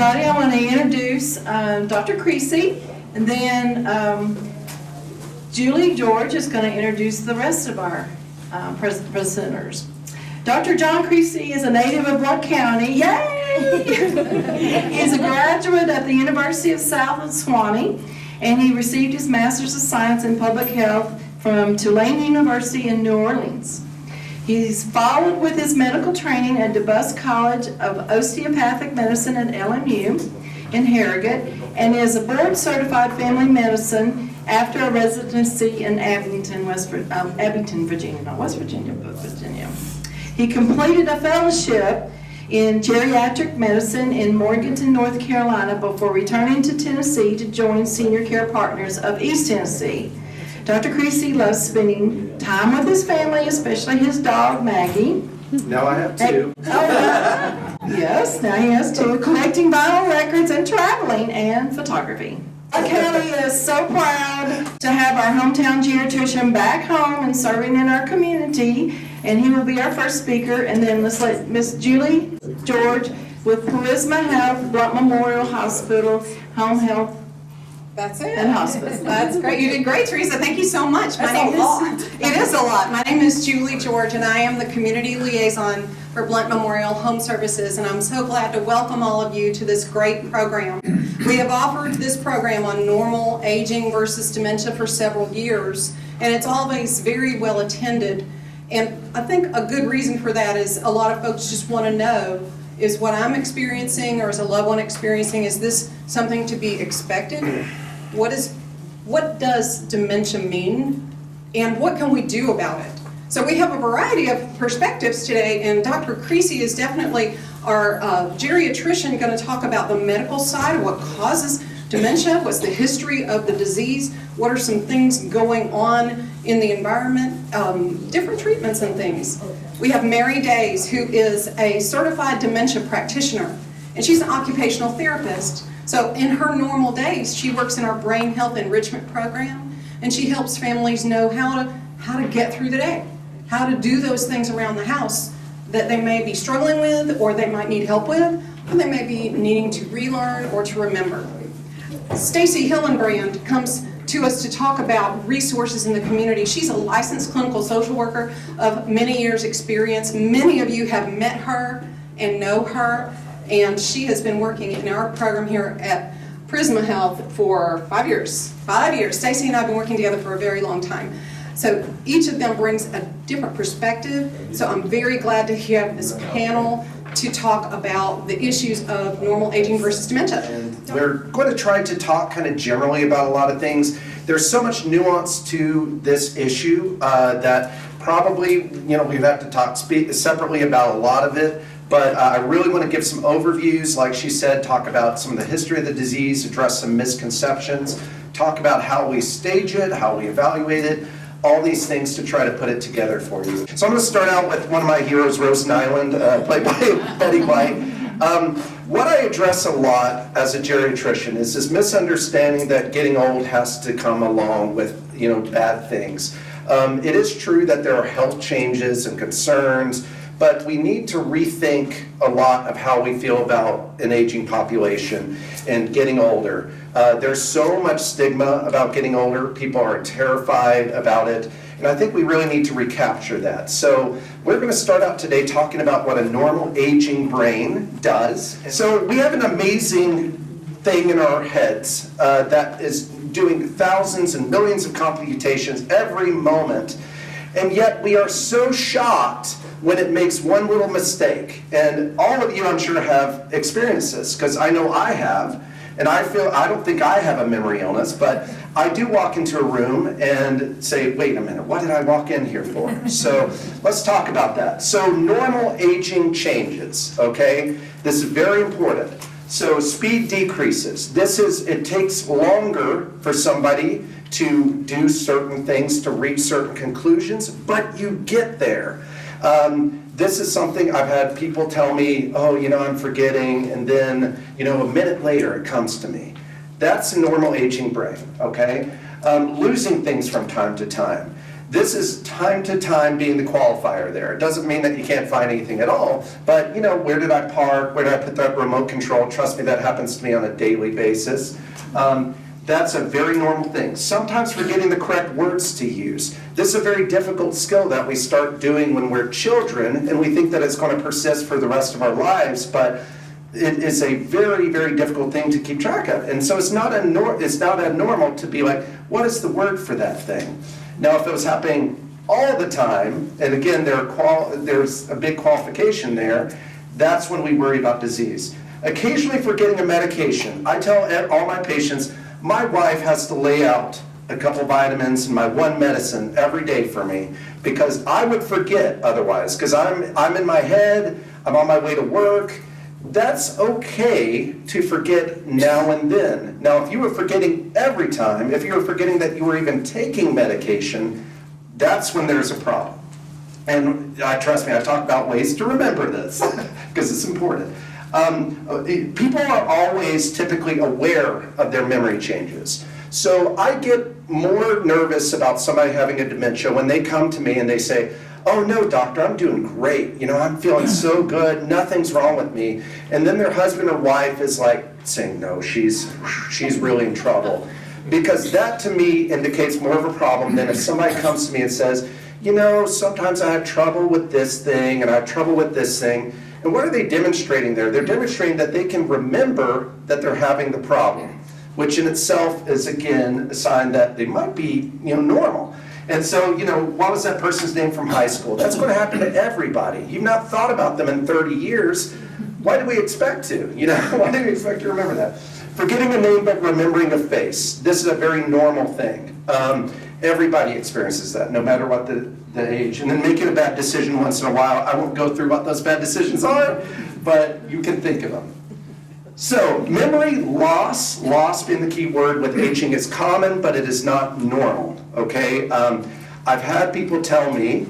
everybody. I want to introduce Dr. Kriese, and then Julie George is going to introduce the rest of our presenters. Dr. John Kriese is a native of Blount County. Yay! He is a graduate at the University of South Swanee, and he received his Master's of Science in Public Health from Tulane University in New Orleans. He's followed with his medical training at Deas College of Osteopathic Medicine at LMU in Harrogate, and is a board-certified family medicine after a residency in Abington, Virginia, not West Virginia, but Virginia. He completed a fellowship in geriatric medicine in Morganton, North Carolina, before returning to Tennessee to join Senior Care Partners of East Tennessee. Dr. Kriese loves spending time with his family, especially his dog, Maggie. Now I have two. Yes, now he has two, collecting vinyl records and traveling and photography. Our county is so proud to have our hometown geriatrician back home and serving in our community, and he will be our first speaker. And then let's let Miss Julie George with Prisma Health, Blount Memorial Hospital, Home Health. That's it. And hospice. That's great. You did great, Teresa. Thank you so much. It is a lot. My name is Julie George, and I am the community liaison for Blount Memorial Home Services, and I'm so glad to welcome all of you to this great program. We have offered this program on normal aging versus dementia for several years, and it's always very well attended. And I think a good reason for that is a lot of folks just want to know, is what I'm experiencing or is a loved one experiencing, is this something to be expected? What does dementia mean, and what can we do about it? So we have a variety of perspectives today, and Dr. Kriese is definitely our geriatrician, going to talk about the medical side of what causes dementia, what's the history of the disease, what are some things going on in the environment, different treatments and things. We have Mary Deas, who is a certified dementia practitioner, and she's an occupational therapist. So in her normal days, she works in our brain health enrichment program, and she helps families know how to get through the day, how to do those things around the house that they may be struggling with, or they might need help with, or they may be needing to relearn or to remember. Stacy Hillenbrand comes to us to talk about resources in the community. She's a licensed clinical social worker of many years' experience. Many of you have met her and know her, and she has been working in our program here at Prisma Health for 5 years. 5 years. Stacy and I have been working together for a very long time. So each of them brings a different perspective. So I'm very glad to have this panel to talk about the issues of normal aging versus dementia. And we're going to try to talk kind of generally about a lot of things. There's so much nuance to this issue that probably, we have to speak separately about a lot of it. But I really want to give some overviews, like she said, talk about some of the history of the disease, address some misconceptions, talk about how we stage it, how we evaluate it, all these things to try to put it together for you. So I'm going to start out with one of my heroes, Rose Nyland, played by Betty White. What I address a lot as a geriatrician is this misunderstanding that getting old has to come along with, bad things. It is true that there are health changes and concerns, but we need to rethink a lot of how we feel about an aging population and getting older. There's so much stigma about getting older. People are terrified about it, and I think we really need to recapture that. So we're going to start out today talking about what a normal aging brain does. So we have an amazing thing in our heads that is doing thousands and millions of computations every moment, and yet we are so shocked when it makes one little mistake. And all of you, I'm sure, have experienced this, because I know I have. And I don't think I have a memory illness, but I do walk into a room and say, wait a minute, what did I walk in here for? So let's talk about that. So normal aging changes, okay? This is very important. So speed decreases. It takes longer for somebody to do certain things, to reach certain conclusions, but you get there. This is something I've had people tell me, oh, I'm forgetting, and then, a minute later it comes to me. That's a normal aging brain, okay? Losing things from time to time. This is time to time being the qualifier there. It doesn't mean that you can't find anything at all, but where did I park? Where did I put that remote control? Trust me, that happens to me on a daily basis. That's a very normal thing. Sometimes forgetting the correct words to use. This is a very difficult skill that we start doing when we're children, and we think that it's going to persist for the rest of our lives, but it is a very, very difficult thing to keep track of. And so it's not abnormal to be like, what is the word for that thing? Now, if it was happening all the time, and again, there's a big qualification there, that's when we worry about disease. Occasionally forgetting a medication. I tell all my patients, my wife has to lay out a couple vitamins and my one medicine every day for me, because I would forget otherwise, because I'm in my head, I'm on my way to work. That's okay to forget now and then. Now, if you were forgetting every time, if you were forgetting that you were even taking medication, that's when there's a problem. And trust me, I talk about ways to remember this, because it's important. People are always typically aware of their memory changes. So I get more nervous about somebody having a dementia when they come to me and they say, oh no, doctor, I'm doing great. I'm feeling so good. Nothing's wrong with me. And then their husband or wife is like saying, no, she's really in trouble. Because that to me indicates more of a problem than if somebody comes to me and says, sometimes I have trouble with this thing and I have trouble with this thing. And what are they demonstrating there? They're demonstrating that they can remember that they're having the problem, which in itself is, again, a sign that they might be, normal. And so, what was that person's name from high school? That's going to happen to everybody. You've not thought about them in 30 years. Why do we expect to? Why do we expect to remember that? Forgetting a name but remembering a face. This is a very normal thing. Everybody experiences that, no matter what the age. And then making a bad decision once in a while. I won't go through what those bad decisions are, but you can think of them. So, memory loss being the key word with aging is common, but it is not normal, okay? I've had people tell me,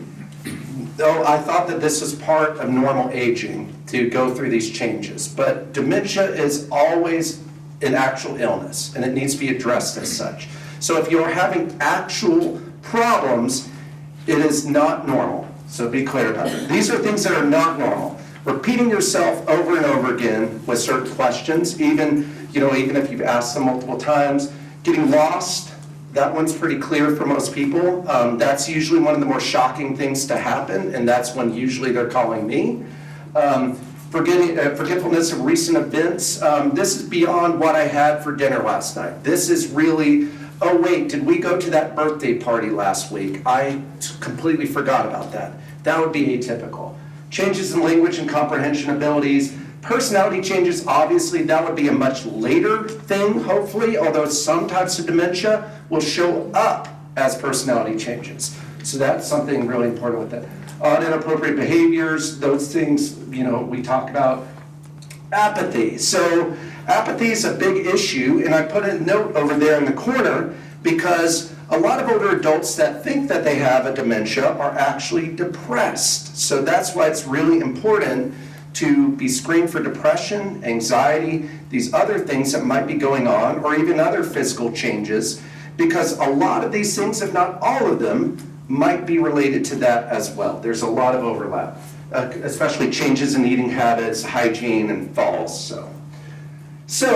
though I thought that this was part of normal aging to go through these changes, but dementia is always an actual illness, and it needs to be addressed as such. So if you're having actual problems, it is not normal. So be clear about it. These are things that are not normal. Repeating yourself over and over again with certain questions, even if you've asked them multiple times. Getting lost, that one's pretty clear for most people. That's usually one of the more shocking things to happen, and that's when usually they're calling me. Forgetfulness of recent events. This is beyond what I had for dinner last night. This is really, oh wait, did we go to that birthday party last week? I completely forgot about that. That would be atypical. Changes in language and comprehension abilities. Personality changes, obviously, that would be a much later thing, hopefully, although some types of dementia will show up as personality changes. So that's something really important with that. Inappropriate behaviors, those things, we talk about. Apathy. So apathy is a big issue, and I put a note over there in the corner because a lot of older adults that think that they have a dementia are actually depressed. So that's why it's really important to be screened for depression, anxiety, these other things that might be going on, or even other physical changes, because a lot of these things, if not all of them, might be related to that as well. There's a lot of overlap, especially changes in eating habits, hygiene, and falls. So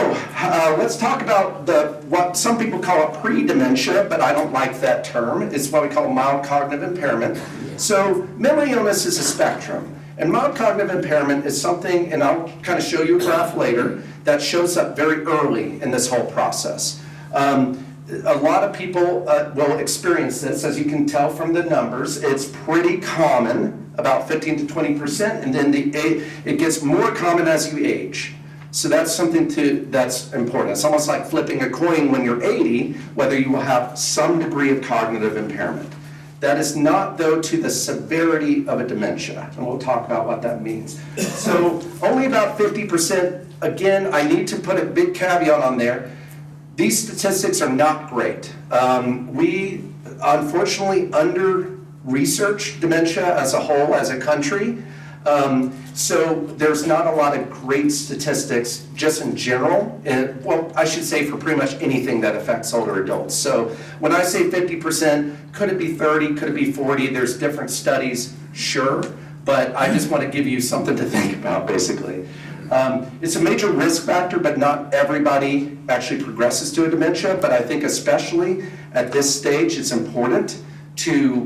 let's talk about what some people call a pre-dementia, but I don't like that term. It's what we call mild cognitive impairment. So memory illness is a spectrum. And mild cognitive impairment is something, and I'll kind of show you a graph later, that shows up very early in this whole process. A lot of people will experience this, as you can tell from the numbers. It's pretty common, about 15 to 20%, and then it gets more common as you age. So that's something that's important. It's almost like flipping a coin when you're 80, whether you will have some degree of cognitive impairment. That is not, though, to the severity of a dementia, and we'll talk about what that means. So only about 50%, again, I need to put a big caveat on there. These statistics are not great. We unfortunately under-research dementia as a whole, as a country. So there's not a lot of great statistics just in general, and, well, I should say for pretty much anything that affects older adults. So when I say 50%, could it be 30, could it be 40? There's different studies, sure, but I just want to give you something to think about, basically. It's a major risk factor, but not everybody actually progresses to a dementia, but I think especially at this stage, it's important to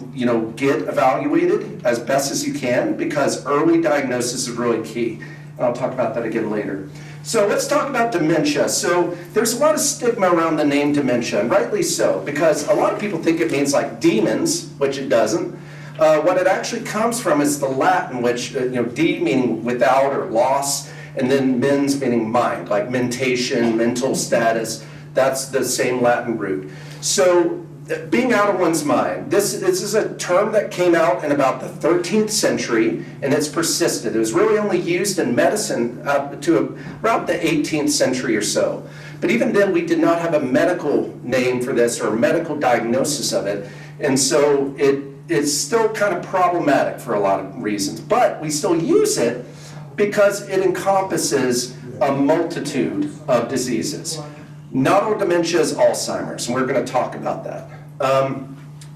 get evaluated as best as you can, because early diagnosis is really key. And I'll talk about that again later. So let's talk about dementia. So there's a lot of stigma around the name dementia, and rightly so, because a lot of people think it means like demons, which it doesn't. What it actually comes from is the Latin, which, de meaning without or loss, and then mens meaning mind, like mentation, mental status. That's the same Latin root. So being out of one's mind, this is a term that came out in about the 13th century, and it's persisted. It was really only used in medicine up to about the 18th century or so. But even then, we did not have a medical name for this or a medical diagnosis of it, and so it's still kind of problematic for a lot of reasons. But we still use it because it encompasses a multitude of diseases. Not all dementia is Alzheimer's, and we're going to talk about that.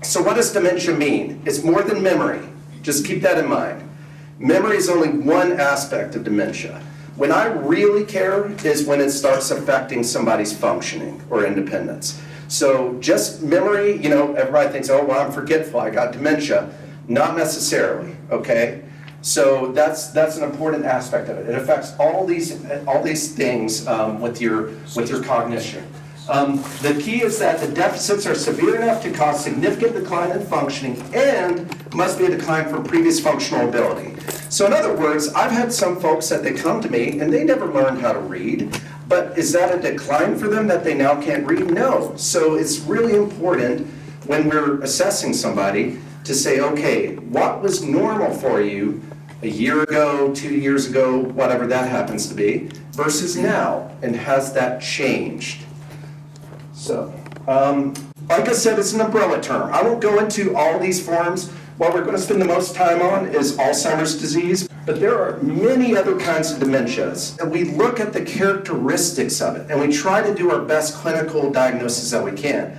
So what does dementia mean? It's more than memory. Just keep that in mind. Memory is only one aspect of dementia. When I really care is when it starts affecting somebody's functioning or independence. So just memory, everybody thinks, oh, well, I'm forgetful, I got dementia. Not necessarily, okay? So that's an important aspect of it. It affects all these things with your cognition. The key is that the deficits are severe enough to cause significant decline in functioning and must be a decline from previous functional ability. So in other words, I've had some folks that they come to me and they never learned how to read, but is that a decline for them that they now can't read? No. So it's really important when we're assessing somebody to say, okay, what was normal for you a year ago, 2 years ago, whatever that happens to be, versus now, and has that changed? So, like I said, it's an umbrella term. I won't go into all these forms. What we're going to spend the most time on is Alzheimer's disease, but there are many other kinds of dementias. And we look at the characteristics of it, and we try to do our best clinical diagnosis that we can.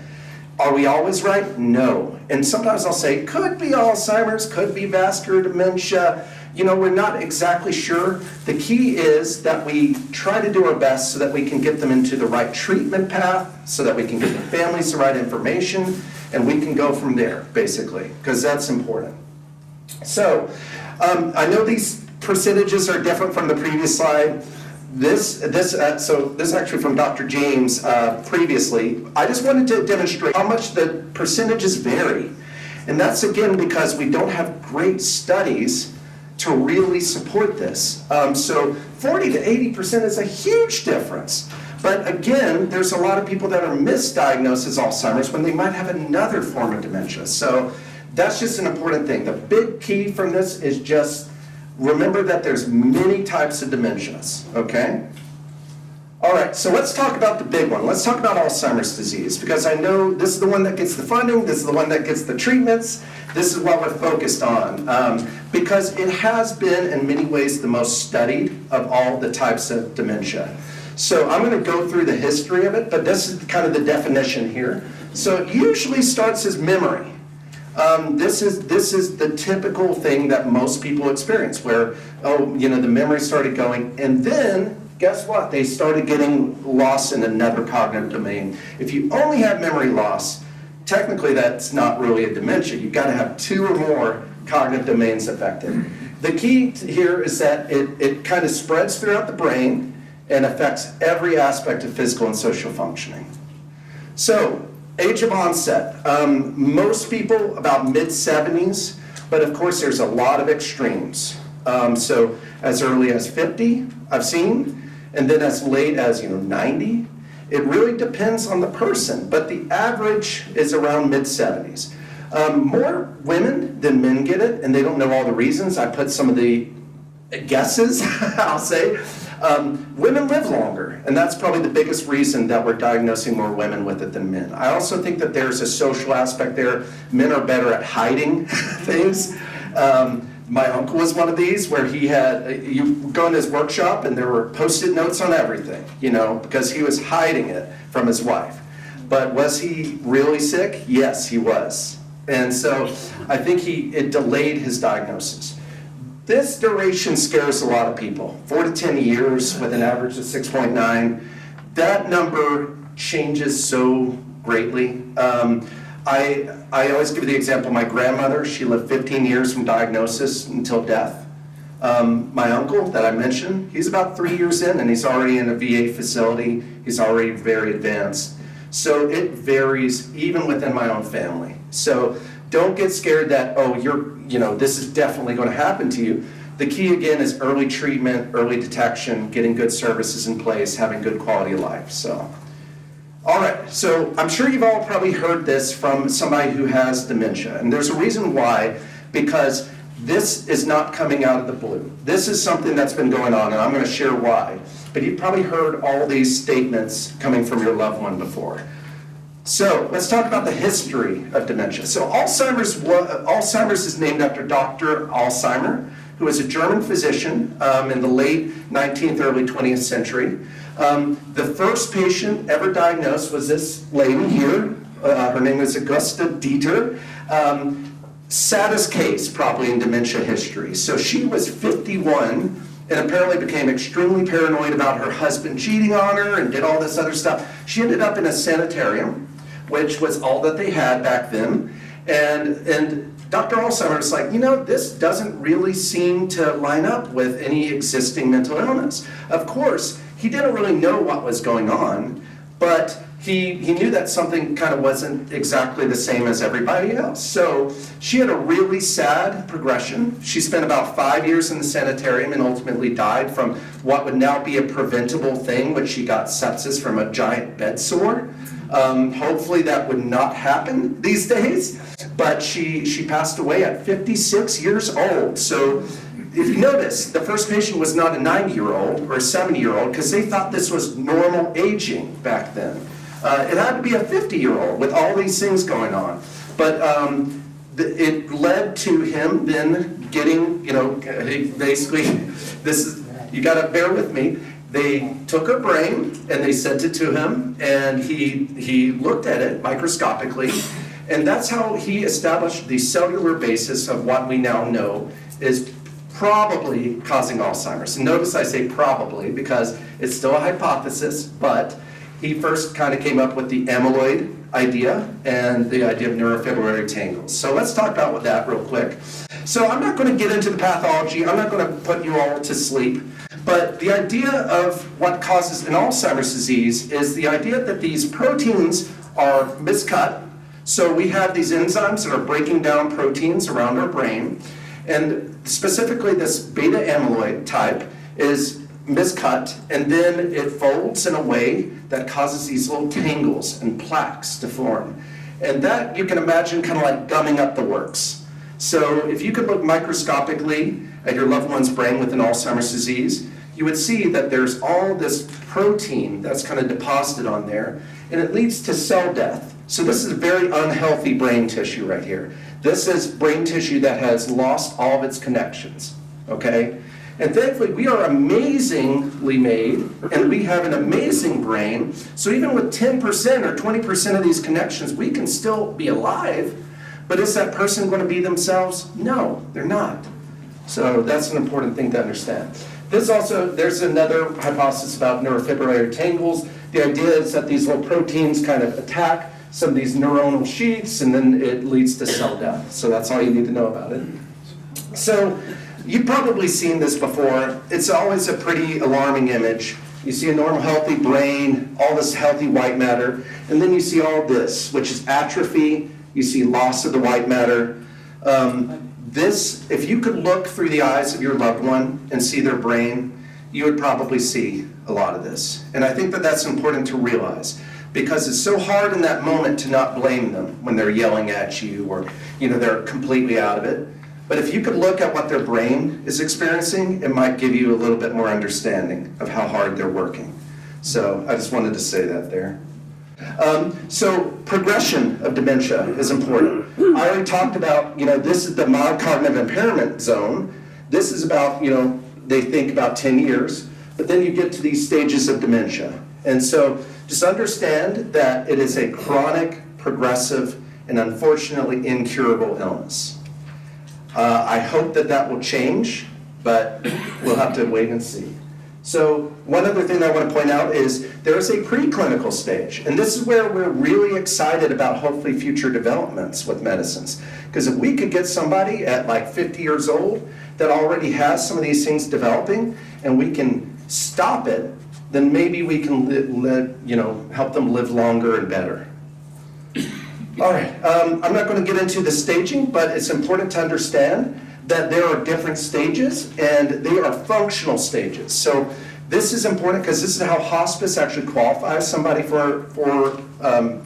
Are we always right? No. And sometimes I'll say, could be Alzheimer's, could be vascular dementia. We're not exactly sure. The key is that we try to do our best so that we can get them into the right treatment path, so that we can give the families the right information, and we can go from there, basically, because that's important. So, I know these percentages are different from the previous slide. This is actually from Dr. James previously. I just wanted to demonstrate how much the percentages vary. And that's again because we don't have great studies to really support this. So 40 to 80% is a huge difference. But again, there's a lot of people that are misdiagnosed as Alzheimer's when they might have another form of dementia. So that's just an important thing. The big key from this is just remember that there's many types of dementias, okay? All right, so let's talk about the big one. Let's talk about Alzheimer's disease, because I know this is the one that gets the funding, this is the one that gets the treatments, this is what we're focused on, because it has been in many ways the most studied of all the types of dementia. So I'm going to go through the history of it, but this is kind of the definition here. So it usually starts as memory. This is the typical thing that most people experience, where, the memory started going, and then, guess what? They started getting lost in another cognitive domain. If you only have memory loss, technically that's not really a dementia. You've got to have 2 or more cognitive domains affected. The key here is that it kind of spreads throughout the brain and affects every aspect of physical and social functioning. So, age of onset, most people about mid-70s, but of course there's a lot of extremes. So as early as 50, I've seen, and then as late as 90. It really depends on the person, but the average is around mid-70s. More women than men get it, and they don't know all the reasons. I put some of the guesses, I'll say. Women live longer, and that's probably the biggest reason that we're diagnosing more women with it than men. I also think that there's a social aspect there. Men are better at hiding things. My uncle was one of these where he had, you go in his workshop and there were Post-it notes on everything, because he was hiding it from his wife. But was he really sick? Yes, he was. And so I think it delayed his diagnosis. This duration scares a lot of people. 4 to 10 years with an average of 6.9. That number changes so greatly. I always give the example of my grandmother. She lived 15 years from diagnosis until death. My uncle that I mentioned, he's about 3 years in and he's already in a VA facility. He's already very advanced. So it varies even within my own family. So don't get scared that, this is definitely going to happen to you. The key again is early treatment, early detection, getting good services in place, having good quality of life. So, all right, so I'm sure you've all probably heard this from somebody who has dementia, and there's a reason why, because this is not coming out of the blue. This is something that's been going on, and I'm going to share why. But you've probably heard all these statements coming from your loved one before. So let's talk about the history of dementia. So Alzheimer's is named after Dr. Alzheimer, who was a German physician in the late 19th, early 20th century. The first patient ever diagnosed was this lady here. Her name is Augusta Dieter. Saddest case probably in dementia history. So she was 51 and apparently became extremely paranoid about her husband cheating on her and did all this other stuff. She ended up in a sanitarium, which was all that they had back then. And Dr. Alzheimer was like, this doesn't really seem to line up with any existing mental illness. Of course, he didn't really know what was going on, but he knew that something kind of wasn't exactly the same as everybody else. So she had a really sad progression. She spent about 5 years in the sanitarium and ultimately died from what would now be a preventable thing, which she got sepsis from a giant bed sore. Hopefully that would not happen these days, but she passed away at 56 years old. So if you notice, the first patient was not a 90-year-old or a 70-year-old because they thought this was normal aging back then. It had to be a 50-year-old with all these things going on. But it led to him then getting, basically, you got to bear with me. They took her brain and they sent it to him, and he looked at it microscopically, and that's how he established the cellular basis of what we now know is probably causing Alzheimer's. And notice I say probably because it's still a hypothesis, but he first kind of came up with the amyloid idea and the idea of neurofibrillary tangles. So let's talk about that real quick. So I'm not going to get into the pathology. I'm not going to put you all to sleep. But the idea of what causes an Alzheimer's disease is the idea that these proteins are miscut. So we have these enzymes that are breaking down proteins around our brain. And specifically this beta amyloid type is miscut, and then it folds in a way that causes these little tangles and plaques to form. And that you can imagine kind of like gumming up the works. So if you could look microscopically at your loved one's brain with an Alzheimer's disease, you would see that there's all this protein that's kind of deposited on there, and it leads to cell death. So this is a very unhealthy brain tissue right here. This is brain tissue that has lost all of its connections, okay? And thankfully, we are amazingly made, and we have an amazing brain. So even with 10% or 20% of these connections, we can still be alive. But is that person going to be themselves? No, they're not. So that's an important thing to understand. There's another hypothesis about neurofibrillary tangles. The idea is that these little proteins kind of attack some of these neuronal sheaths, and then it leads to cell death. So that's all you need to know about it. So you've probably seen this before. It's always a pretty alarming image. You see a normal healthy brain, all this healthy white matter, and then you see all this, which is atrophy. You see loss of the white matter. If you could look through the eyes of your loved one and see their brain, you would probably see a lot of this. And I think that that's important to realize, because it's so hard in that moment to not blame them when they're yelling at you or they're completely out of it. But if you could look at what their brain is experiencing, it might give you a little bit more understanding of how hard they're working. So I just wanted to say that there. So progression of dementia is important. I already talked about, this is the mild cognitive impairment zone. This is about, they think about 10 years, but then you get to these stages of dementia. And so just understand that it is a chronic, progressive, and unfortunately incurable illness. I hope that will change, but we'll have to wait and see. So one other thing I want to point out is there is a preclinical stage, and this is where we're really excited about hopefully future developments with medicines. Because if we could get somebody at like 50 years old that already has some of these things developing, and we can stop it, then maybe we can help them live longer and better. All right, I'm not going to get into the staging, but it's important to understand that there are different stages, and they are functional stages. So this is important because this is how hospice actually qualifies somebody for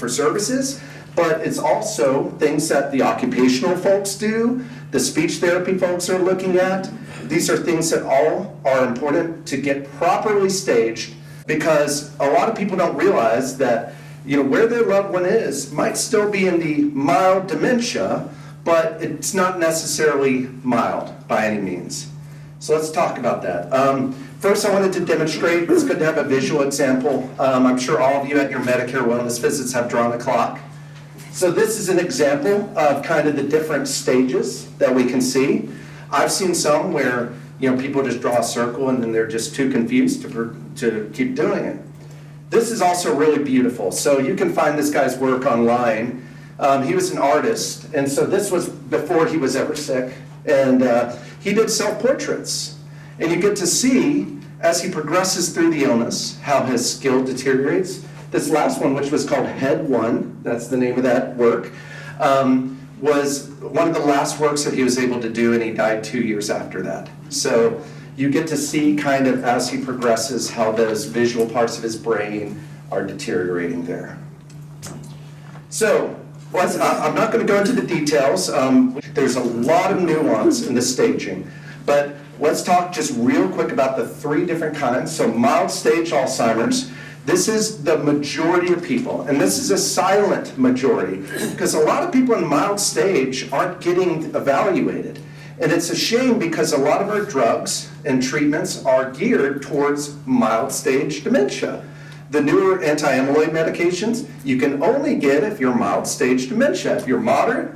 services, but it's also things that the occupational folks do, the speech therapy folks are looking at. These are things that all are important to get properly staged, because a lot of people don't realize that where their loved one is might still be in the mild dementia, but it's not necessarily mild by any means. So let's talk about that. First, I wanted to demonstrate, it's good to have a visual example. I'm sure all of you at your Medicare wellness visits have drawn a clock. So this is an example of kind of the different stages that we can see. I've seen some where people just draw a circle and then they're just too confused to keep doing it. This is also really beautiful. So you can find this guy's work online. He was an artist, and so this was before he was ever sick, and he did self-portraits. And you get to see, as he progresses through the illness, how his skill deteriorates. This last one, which was called Head 1, that's the name of that work, was one of the last works that he was able to do, and he died 2 years after that. So you get to see kind of as he progresses how those visual parts of his brain are deteriorating there. So, I'm not going to go into the details. There's a lot of nuance in the staging, but let's talk just real quick about the 3 different kinds. So mild stage Alzheimer's, this is the majority of people, and this is a silent majority, because a lot of people in mild stage aren't getting evaluated. And it's a shame because a lot of our drugs and treatments are geared towards mild stage dementia. The newer anti-amyloid medications, you can only get if you're mild stage dementia. If you're moderate,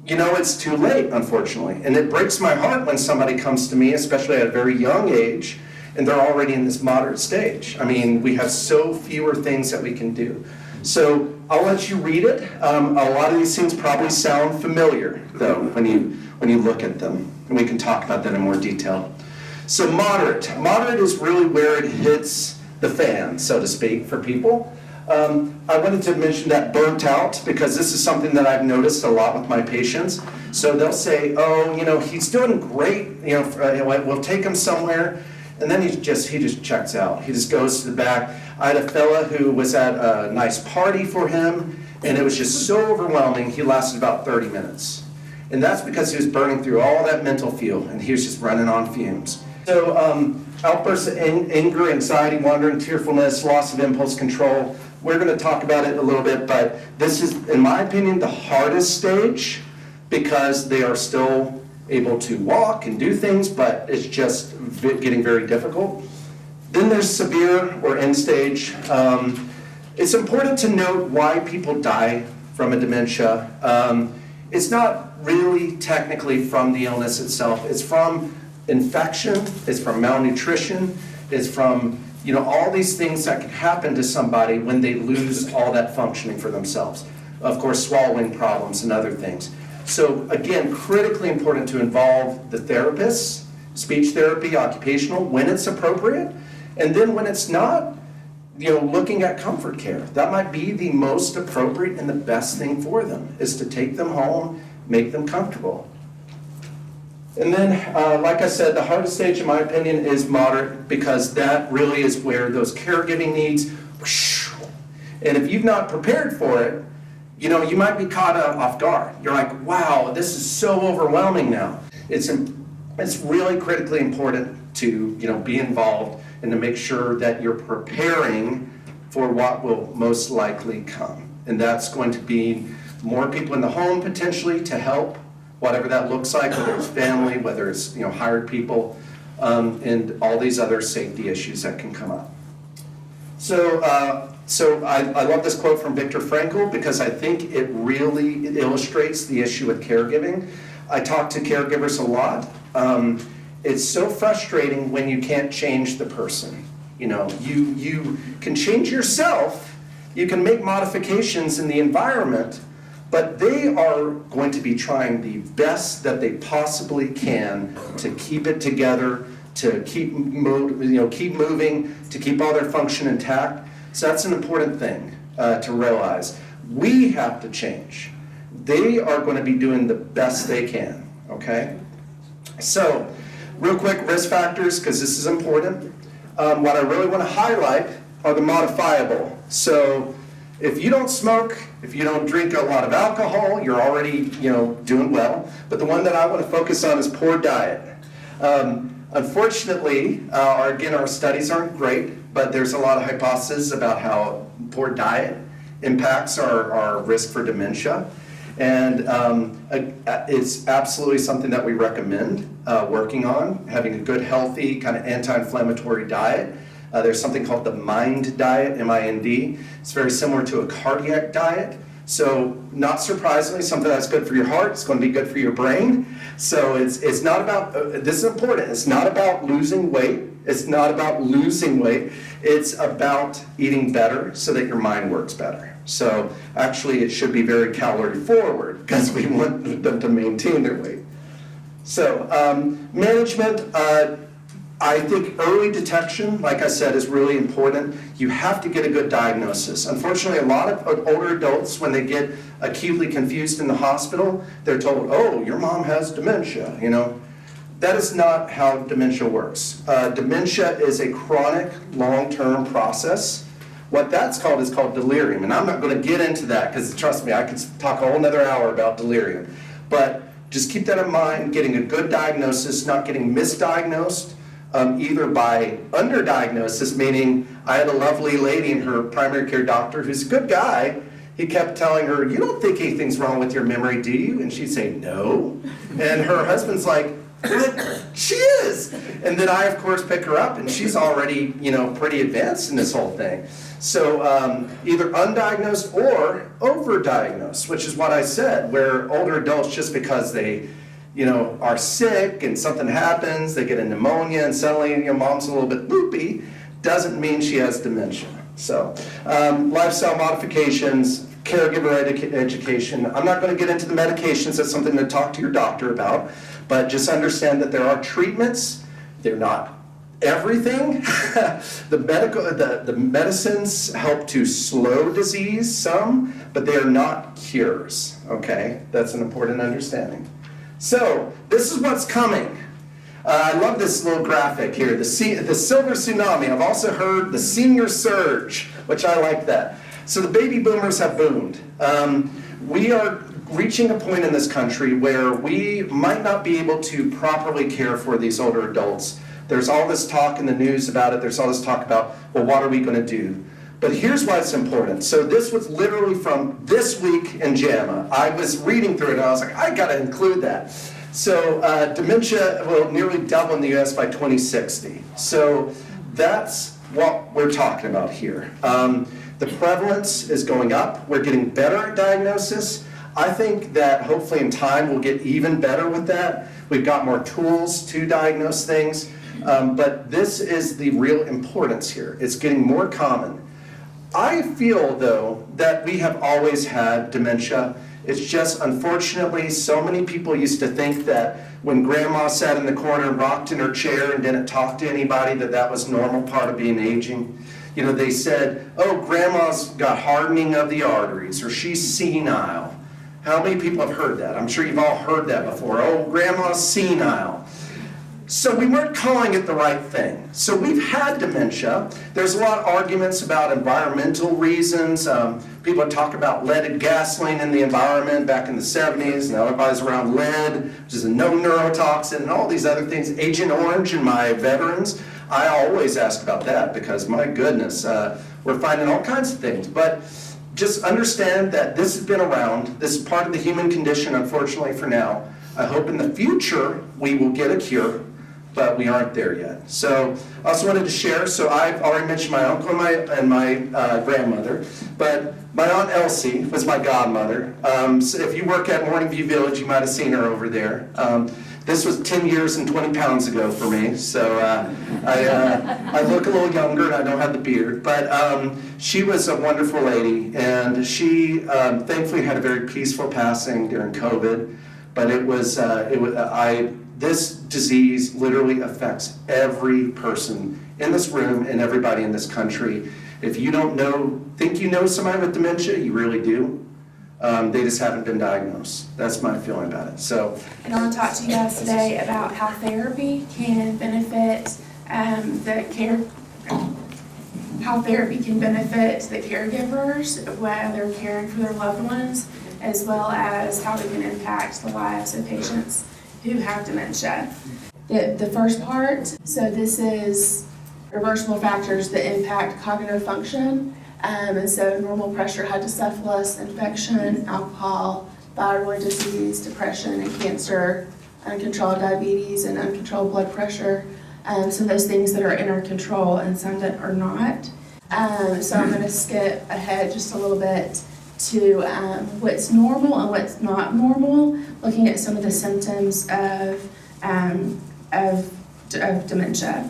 it's too late, unfortunately. And it breaks my heart when somebody comes to me, especially at a very young age, and they're already in this moderate stage. I mean, we have so fewer things that we can do. So I'll let you read it. A lot of these things probably sound familiar, though, when you look at them. And we can talk about that in more detail. So moderate. Moderate is really where it hits the fan, so to speak, for people. I wanted to mention that burnt out, because this is something that I've noticed a lot with my patients. So they'll say, he's doing great, we'll take him somewhere, and then he just checks out. He just goes to the back. I had a fella who was at a nice party for him, and it was just so overwhelming, he lasted about 30 minutes. And that's because he was burning through all that mental fuel, and he was just running on fumes. So outbursts of anger, anxiety, wandering, tearfulness, loss of impulse control. We're going to talk about it a little bit, but this is, in my opinion, the hardest stage, because they are still able to walk and do things, but it's just getting very difficult. Then there's severe or end stage. It's important to note why people die from a dementia. It's not really technically from the illness itself. It's from infection, it's from malnutrition, it's from all these things that can happen to somebody when they lose all that functioning for themselves. Of course, swallowing problems and other things. So again, critically important to involve the therapists, speech therapy, occupational, when it's appropriate, and then when it's not, looking at comfort care. That might be the most appropriate and the best thing for them, is to take them home, make them comfortable. And then, like I said, the hardest stage, in my opinion, is moderate, because that really is where those caregiving needs, and if you've not prepared for it, you might be caught off guard. You're like, wow, this is so overwhelming now. It's really critically important to be involved and to make sure that you're preparing for what will most likely come. And that's going to be more people in the home potentially to help, whatever that looks like, whether it's family, whether it's hired people, and all these other safety issues that can come up. So I love this quote from Viktor Frankl because I think it really illustrates the issue with caregiving. I talk to caregivers a lot. It's so frustrating when you can't change the person. You can change yourself, you can make modifications in the environment, but they are going to be trying the best that they possibly can to keep it together, to keep moving, to keep all their function intact. So that's an important thing to realize. We have to change. They are going to be doing the best they can, okay? So, real quick, risk factors, because this is important. What I really want to highlight are the modifiable. So, if you don't smoke, if you don't drink a lot of alcohol, you're already, doing well. But the one that I want to focus on is poor diet. Unfortunately, our studies aren't great, but there's a lot of hypotheses about how poor diet impacts our risk for dementia. And it's absolutely something that we recommend working on, having a good, healthy, kind of anti-inflammatory diet. There's something called the MIND diet, M-I-N-D. It's very similar to a cardiac diet. So not surprisingly, something that's good for your heart, it's going to be good for your brain. So it's not about, this is important, it's not about losing weight. It's not about losing weight. It's about eating better so that your mind works better. So actually it should be very calorie forward because we want them to maintain their weight. So management, I think early detection, like I said, is really important. You have to get a good diagnosis. Unfortunately, a lot of older adults, when they get acutely confused in the hospital, they're told, oh, your mom has dementia, That is not how dementia works. Dementia is a chronic, long-term process. What that's called is called delirium. And I'm not going to get into that because, trust me, I could talk a whole nother hour about delirium. But just keep that in mind, getting a good diagnosis, not getting misdiagnosed. Either by underdiagnosis, meaning I had a lovely lady and her primary care doctor who's a good guy. He kept telling her, you don't think anything's wrong with your memory, do you? And she'd say, no. And her husband's like, she is. And then I, of course, pick her up and she's already, pretty advanced in this whole thing. So either undiagnosed or overdiagnosed, which is what I said, where older adults, just because they are sick and something happens, they get a pneumonia and suddenly mom's a little bit loopy, doesn't mean she has dementia. So lifestyle modifications, caregiver education. I'm not going to get into the medications, that's something to talk to your doctor about, but just understand that there are treatments, they're not everything. The medicines help to slow disease some, but they are not cures, okay? That's an important understanding. So, this is what's coming. I love this little graphic here, the silver tsunami. I've also heard the senior surge, which I like that. So the baby boomers have boomed. We are reaching a point in this country where we might not be able to properly care for these older adults. There's all this talk in the news about it. There's all this talk about, well, what are we going to do? But here's why it's important. So this was literally from this week in JAMA. I was reading through it and I was like, I got to include that. So dementia will nearly double in the U.S. by 2060. So that's what we're talking about here. The prevalence is going up. We're getting better at diagnosis. I think that hopefully in time we'll get even better with that. We've got more tools to diagnose things. But this is the real importance here. It's getting more common. I feel, though, that we have always had dementia. It's just, unfortunately, so many people used to think that when grandma sat in the corner and rocked in her chair and didn't talk to anybody, that was a normal part of being aging. They said, oh, grandma's got hardening of the arteries, or she's senile. How many people have heard that? I'm sure you've all heard that before. Oh, grandma's senile. So we weren't calling it the right thing. So we've had dementia. There's a lot of arguments about environmental reasons. People talk about leaded gasoline in the environment back in the 70s. Now everybody's around lead, which is a known neurotoxin, and all these other things. Agent Orange in my veterans, I always ask about that because, my goodness, we're finding all kinds of things. But just understand that this has been around. This is part of the human condition, unfortunately, for now. I hope in the future we will get a cure, but we aren't there yet. So I also wanted to share, so I've already mentioned my uncle and my grandmother, but my Aunt Elsie was my godmother. So if you work at Morning View Village, you might have seen her over there. This was 10 years and 20 pounds ago for me, so I look a little younger and I don't have the beard. But she was a wonderful lady, and she thankfully had a very peaceful passing during COVID. But this disease literally affects every person in this room and everybody in this country. If you think you know somebody with dementia, you really do. They just haven't been diagnosed. That's my feeling about it. So, and I want to talk to you guys today about how therapy can benefit how therapy can benefit the caregivers while they're caring for their loved ones, as well as how it can impact the lives of patients who have dementia. The first part, so this is reversible factors that impact cognitive function. And so normal pressure, hydrocephalus, infection, alcohol, thyroid disease, depression and cancer, uncontrolled diabetes and uncontrolled blood pressure. So those things that are in our control and some that are not. So I'm going to skip ahead just a little bit to what's normal and what's not normal, looking at some of the symptoms of dementia.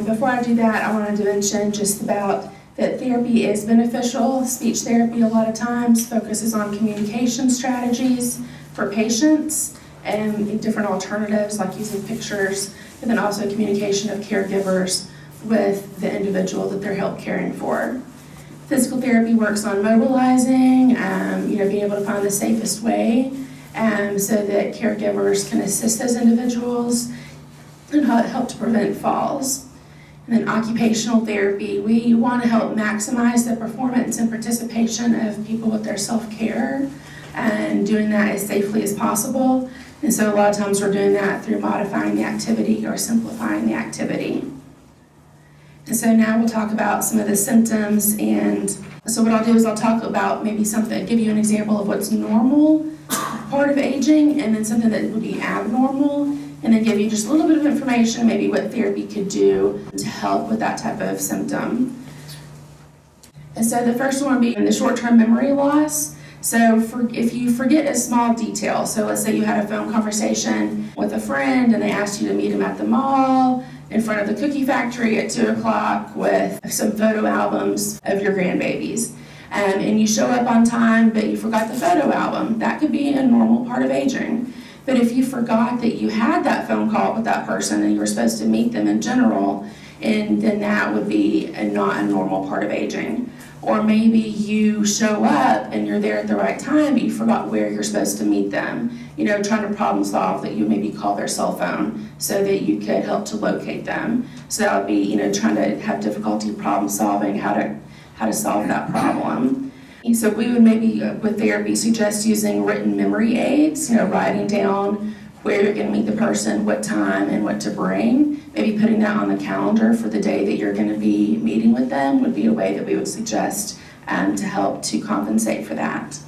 Before I do that, I wanted to mention just about that therapy is beneficial. Speech therapy a lot of times focuses on communication strategies for patients and different alternatives like using pictures, but then also communication of caregivers with the individual that they're help caring for. Physical therapy works on mobilizing, being able to find the safest way so that caregivers can assist those individuals and help to prevent falls. And then occupational therapy, we want to help maximize the performance and participation of people with their self-care and doing that as safely as possible. And so a lot of times we're doing that through modifying the activity or simplifying the activity. And so now we'll talk about some of the symptoms, and so what I'll do is I'll talk about maybe something, give you an example of what's normal part of aging, and then something that would be abnormal, and then give you just a little bit of information, maybe what therapy could do to help with that type of symptom. And so the first one would be the short-term memory loss. So if you forget a small detail, so let's say you had a phone conversation with a friend and they asked you to meet them at the mall in front of the cookie factory at 2 o'clock with some photo albums of your grandbabies. And you show up on time, but you forgot the photo album. That could be a normal part of aging. But if you forgot that you had that phone call with that person and you were supposed to meet them in general, and then that would be not a normal part of aging. Or maybe you show up and you're there at the right time, but you forgot where you're supposed to meet them. Trying to problem solve that you maybe call their cell phone so that you could help to locate them. So that would be, trying to have difficulty problem solving, how to solve that problem. And so we would maybe, with therapy, suggest using written memory aids, writing down where you're going to meet the person, what time, and what to bring. Maybe putting that on the calendar for the day that you're going to be meeting with them would be a way that we would suggest to help to compensate for that.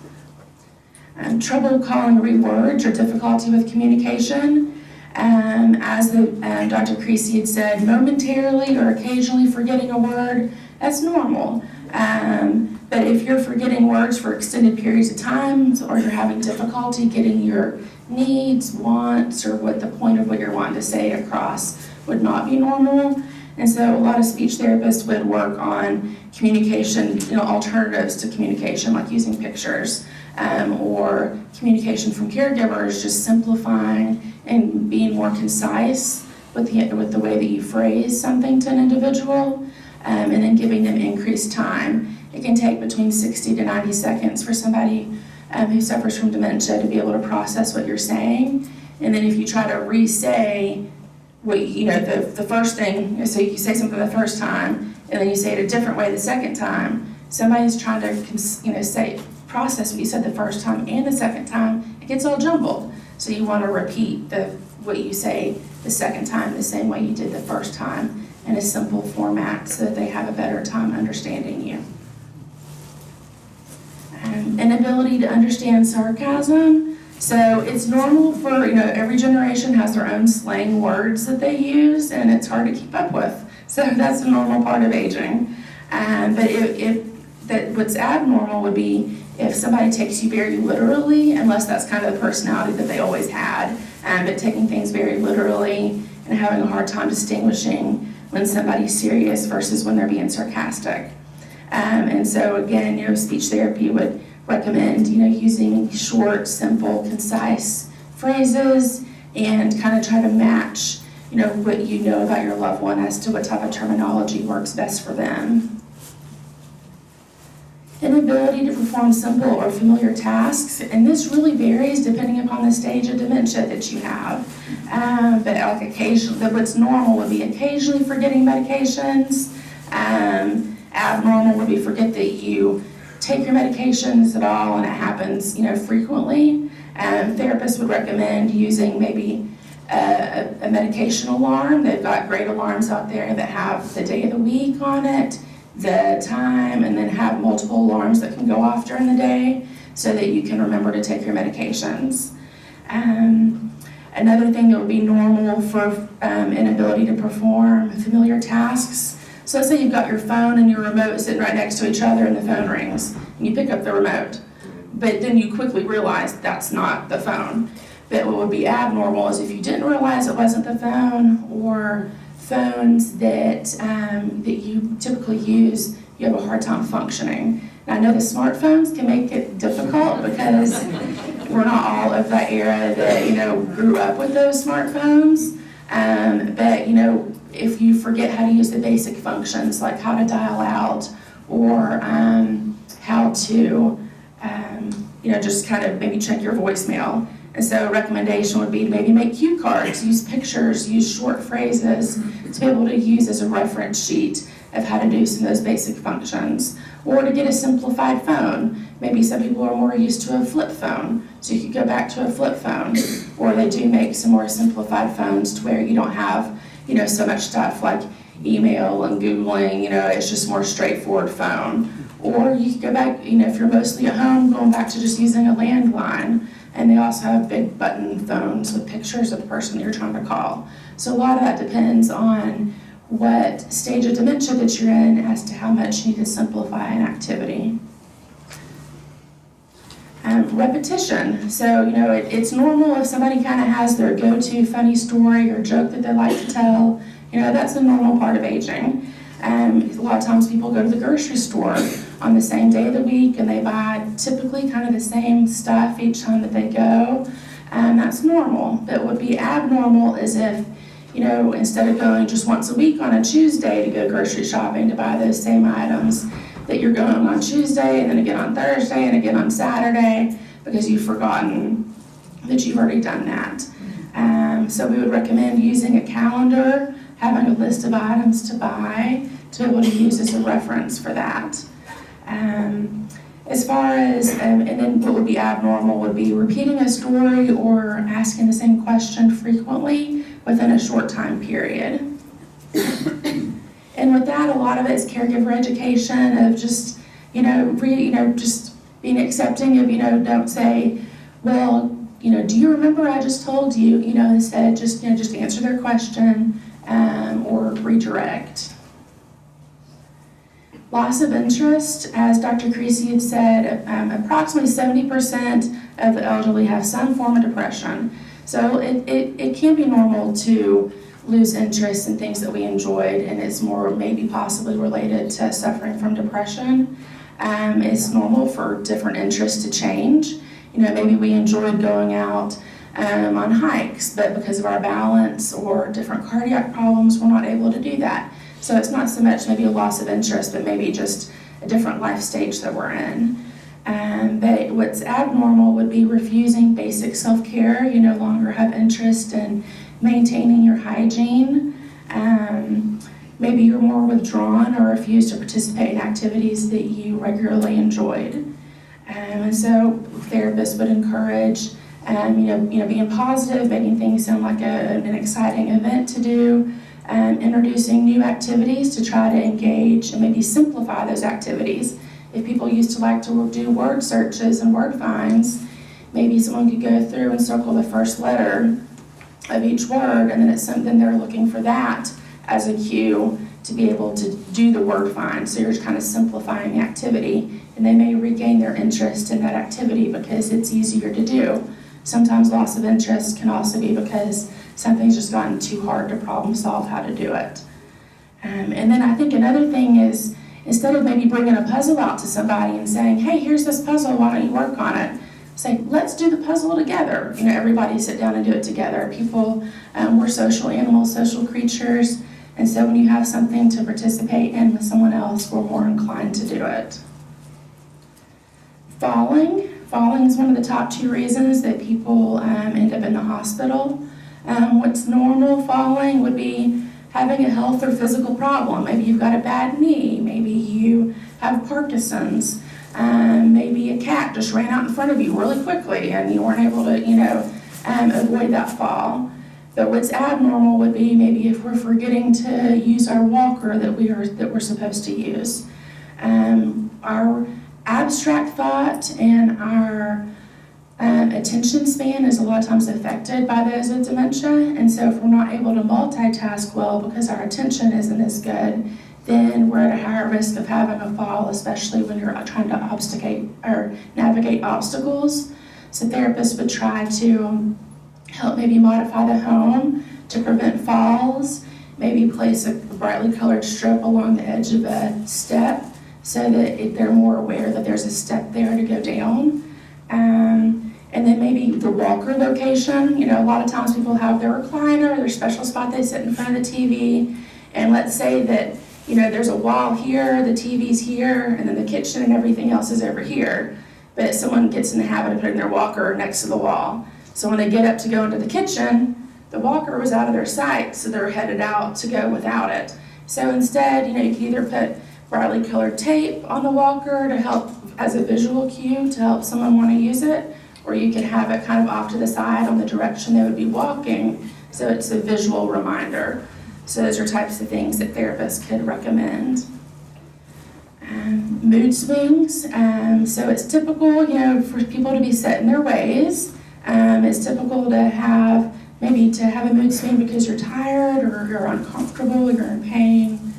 Trouble calling rewords or difficulty with communication. As Dr. Kriese had said, momentarily or occasionally forgetting a word, that's normal. But if you're forgetting words for extended periods of time, or you're having difficulty getting your needs, wants, or what the point of what you're wanting to say across would not be normal. And so a lot of speech therapists would work on communication, alternatives to communication, like using pictures, or communication from caregivers, just simplifying and being more concise with the way that you phrase something to an individual, and then giving them increased time. It can take between 60 to 90 seconds for somebody who suffers from dementia to be able to process what you're saying. And then if you try to re-say what the first thing, so you say something the first time and then you say it a different way the second time, somebody's trying to process what you said the first time and the second time, it gets all jumbled. So you want to repeat what you say the second time the same way you did the first time in a simple format so that they have a better time understanding you. Inability to understand sarcasm. So it's normal for, every generation has their own slang words that they use, and it's hard to keep up with. So that's a normal part of aging. But what's abnormal would be if somebody takes you very literally, unless that's kind of the personality that they always had, but taking things very literally and having a hard time distinguishing when somebody's serious versus when they're being sarcastic. And so again, speech therapy would recommend, using short, simple, concise phrases and kind of try to match, what you know about your loved one as to what type of terminology works best for them. Inability to perform simple or familiar tasks, and this really varies depending upon the stage of dementia that you have. But like occasionally, what's normal would be occasionally forgetting medications. Abnormal would be forget that you take your medications at all, and it happens, frequently. Therapists would recommend using maybe a medication alarm. They've got great alarms out there that have the day of the week on it, the time, and then have multiple alarms that can go off during the day so that you can remember to take your medications. Another thing that would be normal for inability to perform familiar tasks. So let's say you've got your phone and your remote sitting right next to each other and the phone rings and you pick up the remote, but then you quickly realize that's not the phone. But what would be abnormal is if you didn't realize it wasn't the phone, or phones that you typically use, you have a hard time functioning. Now, I know the smartphones can make it difficult because we're not all of that era that, grew up with those smartphones. But, if you forget how to use the basic functions, like how to dial out or how to, just kind of maybe check your voicemail. And so a recommendation would be to maybe make cue cards, use pictures, use short phrases to be able to use as a reference sheet of how to do some of those basic functions. Or to get a simplified phone. Maybe some people are more used to a flip phone, so you could go back to a flip phone. Or they do make some more simplified phones to where you don't have, so much stuff like email and Googling, it's just more straightforward phone. Or you could go back, if you're mostly at home, going back to just using a landline. And they also have big button phones with pictures of the person that you're trying to call. So a lot of that depends on what stage of dementia that you're in as to how much you need to simplify an activity. Repetition. So, it's normal if somebody kind of has their go-to funny story or joke that they like to tell. That's a normal part of aging. A lot of times people go to the grocery store on the same day of the week and they buy typically kind of the same stuff each time that they go. That's normal. But what would be abnormal is if, instead of going just once a week on a Tuesday to go grocery shopping to buy those same items, that you're going on Tuesday and then again on Thursday and again on Saturday because you've forgotten that you've already done that. So we would recommend using a calendar, having a list of items to buy to be able to use as a reference for that. As far as, and then what would be abnormal would be repeating a story or asking the same question frequently within a short time period. And with that, a lot of it is caregiver education of just, just being accepting of, don't say, well, do you remember I just told you, instead just answer their question or redirect. Loss of interest, as Dr. Kriese had said, approximately 70% of the elderly have some form of depression. So it can be normal to lose interest in things that we enjoyed, and it's more maybe possibly related to suffering from depression. It's normal for different interests to change. Maybe we enjoyed going out on hikes, but because of our balance or different cardiac problems, we're not able to do that. So it's not so much maybe a loss of interest, but maybe just a different life stage that we're in. But what's abnormal would be refusing basic self-care. You no longer have interest in maintaining your hygiene. Maybe you're more withdrawn or refuse to participate in activities that you regularly enjoyed. And so therapists would encourage, being positive, making things sound like an exciting event to do, introducing new activities to try to engage and maybe simplify those activities. if people used to like to do word searches and word finds, maybe someone could go through and circle the first letter of each word, and then it's something they're looking for that as a cue to be able to do the word find. So you're just kind of simplifying the activity, and they may regain their interest in that activity because it's easier to do. Sometimes loss of interest can also be because something's just gotten too hard to problem solve how to do it. And then I think another thing is, instead of maybe bringing a puzzle out to somebody and saying, hey, here's this puzzle, why don't you work on it? Say, let's do the puzzle together. You know, everybody sit down and do it together. People, we're social animals, social creatures, and so when you have something to participate in with someone else, we're more inclined to do it. Falling is one of the top 2 reasons that people end up in the hospital. What's normal falling would be having a health or physical problem. Maybe you've got a bad knee, maybe you have Parkinson's, maybe a cat just ran out in front of you really quickly and you weren't able to, avoid that fall. But what's abnormal would be maybe if we're forgetting to use our walker that we're supposed to use. Our abstract thought and our attention span is a lot of times affected by those with dementia, and so if we're not able to multitask well because our attention isn't as good, then we're at a higher risk of having a fall, especially when you're trying to navigate obstacles. So therapists would try to help maybe modify the home to prevent falls, maybe place a brightly colored strip along the edge of a step so that they're more aware that there's a step there to go down. And then maybe the walker location. A lot of times people have their recliner, their special spot they sit in front of the TV, and let's say that there's a wall here, the TV's here, and then the kitchen and everything else is over here. But someone gets in the habit of putting their walker next to the wall. So when they get up to go into the kitchen, the walker was out of their sight, so they're headed out to go without it. So instead, you can either put brightly colored tape on the walker to help as a visual cue to help someone want to use it, or you can have it kind of off to the side on the direction they would be walking, so it's a visual reminder. So those are types of things that therapists could recommend. Mood swings. So it's typical, for people to be set in their ways. It's typical to have a mood swing because you're tired or you're uncomfortable, you're in pain.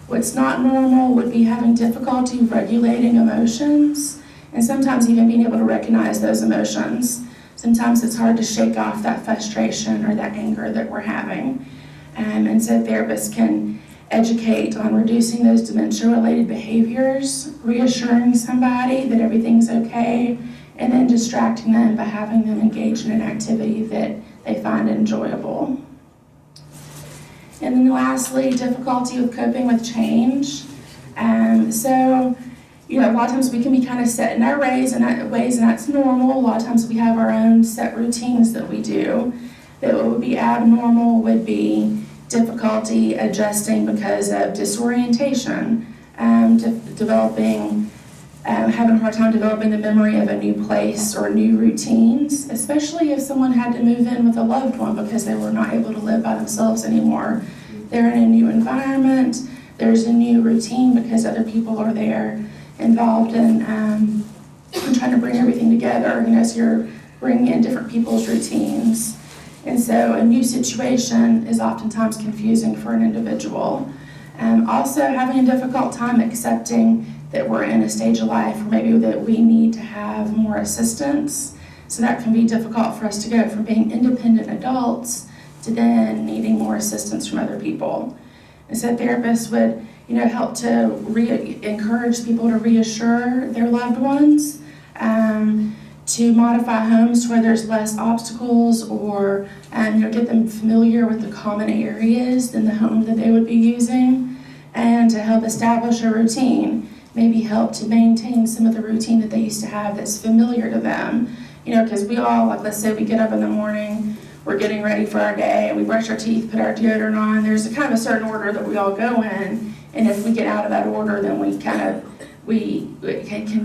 What's not normal would be having difficulty regulating emotions and sometimes even being able to recognize those emotions. Sometimes it's hard to shake off that frustration or that anger that we're having. And so therapists can educate on reducing those dementia-related behaviors, reassuring somebody that everything's okay, and then distracting them by having them engage in an activity that they find enjoyable. And then lastly, difficulty with coping with change. A lot of times we can be kind of set in our ways, and that's normal. A lot of times we have our own set routines that we do. That what would be abnormal would be difficulty adjusting because of disorientation, having a hard time developing the memory of a new place or new routines, especially if someone had to move in with a loved one because they were not able to live by themselves anymore. They're in a new environment, there's a new routine because other people are there involved in trying to bring everything together, so you're bringing in different people's routines. And so a new situation is oftentimes confusing for an individual. Also having a difficult time accepting that we're in a stage of life where maybe that we need to have more assistance. So that can be difficult for us to go from being independent adults to then needing more assistance from other people. And so therapists would help to encourage people to reassure their loved ones, to modify homes to where there's less obstacles, or get them familiar with the common areas in the home that they would be using, and to help establish a routine, maybe help to maintain some of the routine that they used to have that's familiar to them. Because we all, let's say we get up in the morning, we're getting ready for our day, we brush our teeth, put our deodorant on, there's a kind of a certain order that we all go in, and if we get out of that order, then we can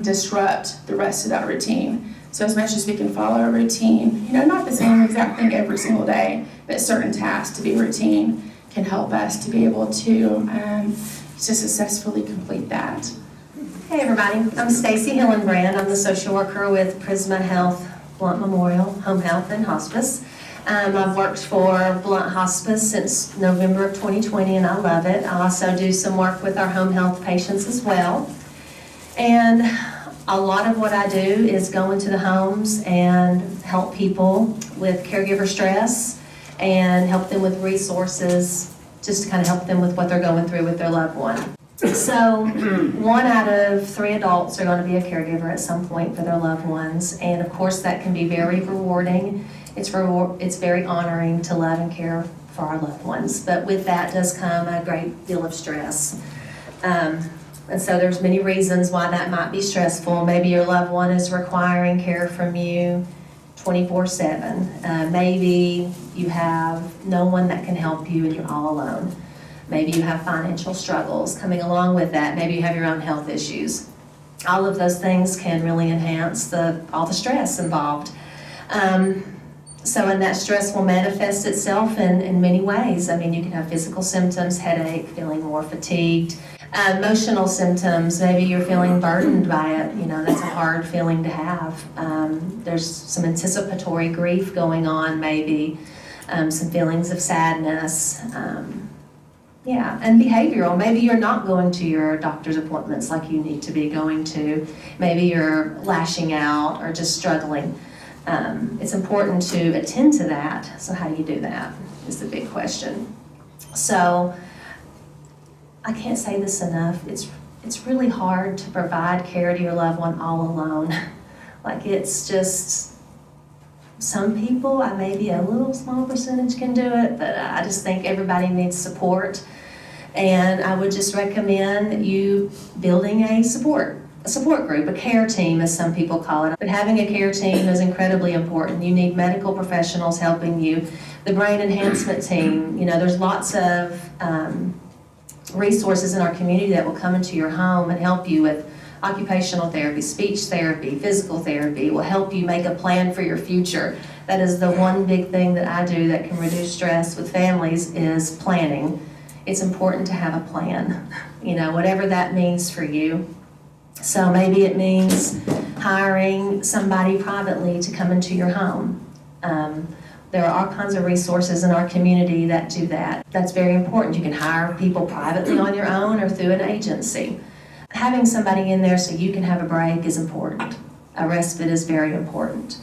disrupt the rest of that routine. So as much as we can follow a routine, not the same exact thing every single day, but certain tasks to be routine can help us to be able to successfully complete that. Hey everybody, I'm Stacy Hillenbrand. I'm the social worker with Prisma Health, Blount Memorial, Home Health and Hospice. I've worked for Blount Hospice since November of 2020 and I love it. I also do some work with our home health patients as well. And a lot of what I do is go into the homes and help people with caregiver stress and help them with resources, just to kind of help them with what they're going through with their loved one. So 1 out of 3 adults are going to be a caregiver at some point for their loved ones, and of course that can be very rewarding. It's very honoring to love and care for our loved ones, but with that does come a great deal of stress. And so there's many reasons why that might be stressful. Maybe your loved one is requiring care from you 24/7. Maybe you have no one that can help you and you're all alone. Maybe you have financial struggles coming along with that. Maybe you have your own health issues. All of those things can really enhance all the stress involved. And that stress will manifest itself in many ways. I mean, you can have physical symptoms, headache, feeling more fatigued. Emotional symptoms, maybe you're feeling burdened by it. You know, that's a hard feeling to have. There's some anticipatory grief going on, maybe some feelings of sadness. And behavioral. Maybe you're not going to your doctor's appointments like you need to be going to. Maybe you're lashing out or just struggling. It's important to attend to that. So how do you do that is the big question. So I can't say this enough. It's really hard to provide care to your loved one all alone. Like it's just, some people, maybe a little small percentage can do it, but I just think everybody needs support. And I would just recommend you building a support group, a care team as some people call it. But having a care team is incredibly important. You need medical professionals helping you. The brain enhancement team, you know, there's lots of resources in our community that will come into your home and help you with occupational therapy, speech therapy, physical therapy, will help you make a plan for your future. That is the one big thing that I do that can reduce stress with families is planning. It's important to have a plan, you know, whatever that means for you. So maybe it means hiring somebody privately to come into your home. There are all kinds of resources in our community that do that. That's very important. You can hire people privately on your own or through an agency. Having somebody in there so you can have a break is important. A respite is very important.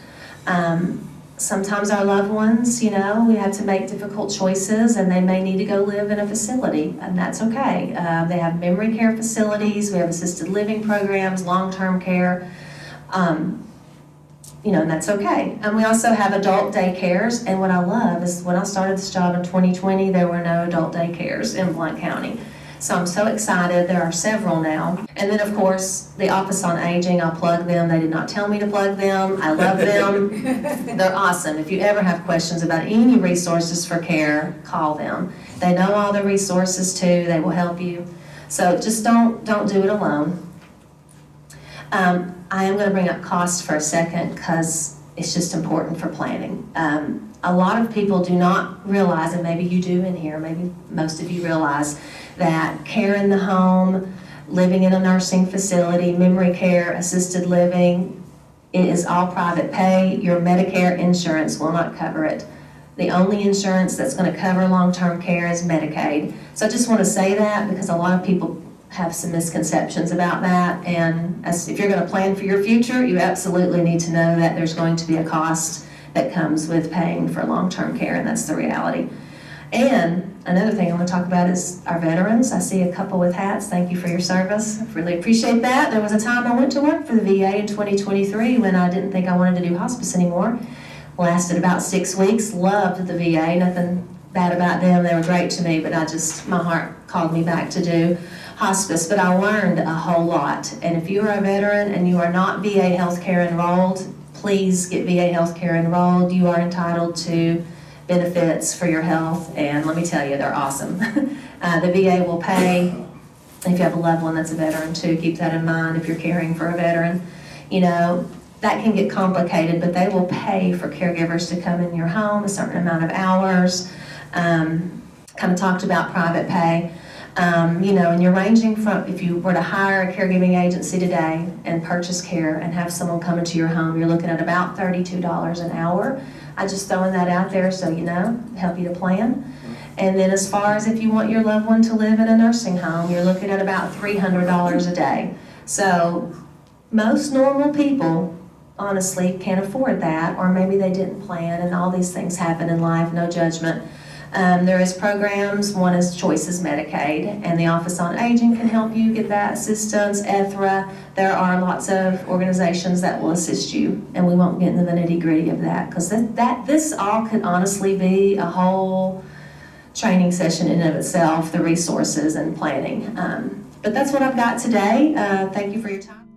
Sometimes our loved ones, you know, we have to make difficult choices and they may need to go live in a facility, and that's okay. They have memory care facilities, we have assisted living programs, long-term care, you know, and that's okay. And we also have adult daycares, and what I love is when I started this job in 2020, there were no adult daycares in Blount County. So I'm so excited. There are several now. And then, of course, the Office on Aging, I'll plug them. They did not tell me to plug them. I love them. They're awesome. If you ever have questions about any resources for care, call them. They know all the resources, too. They will help you. So just don't do it alone. I am going to bring up cost for a second because it's just important for planning. A lot of people do not realize, and maybe you do in here, maybe most of you realize, that care in the home, living in a nursing facility, memory care, assisted living, it is all private pay. Your Medicare insurance will not cover it. The only insurance that's going to cover long-term care is Medicaid. So I just want to say that because a lot of people have some misconceptions about that, and if you're going to plan for your future, you absolutely need to know that there's going to be a cost that comes with paying for long-term care, and that's the reality. And another thing I want to talk about is our veterans. I see a couple with hats. Thank you for your service. I really appreciate that. There was a time I went to work for the VA in 2023 when I didn't think I wanted to do hospice anymore. Lasted about 6 weeks. Loved the VA. Nothing bad about them. They were great to me, but my heart called me back to do hospice. But I learned a whole lot. And if you are a veteran and you are not VA healthcare enrolled, please get VA healthcare enrolled. You are entitled to benefits for your health, and let me tell you, they're awesome. The VA will pay, if you have a loved one that's a veteran too, keep that in mind if you're caring for a veteran. You know, that can get complicated, but they will pay for caregivers to come in your home a certain amount of hours. Kind of talked about private pay. And you're ranging from, if you were to hire a caregiving agency today and purchase care and have someone come into your home, you're looking at about $32 an hour. I just throwing that out there so you know, help you to plan. And then as far as if you want your loved one to live in a nursing home, you're looking at about $300 a day. So most normal people honestly can't afford that, or maybe they didn't plan, and all these things happen in life, no judgment. There is programs, one is Choices Medicaid, and the Office on Aging can help you get that assistance, ETHRA. There are lots of organizations that will assist you, and we won't get into the nitty-gritty of that, because this all could honestly be a whole training session in and of itself, the resources and planning. But that's what I've got today. Thank you for your time.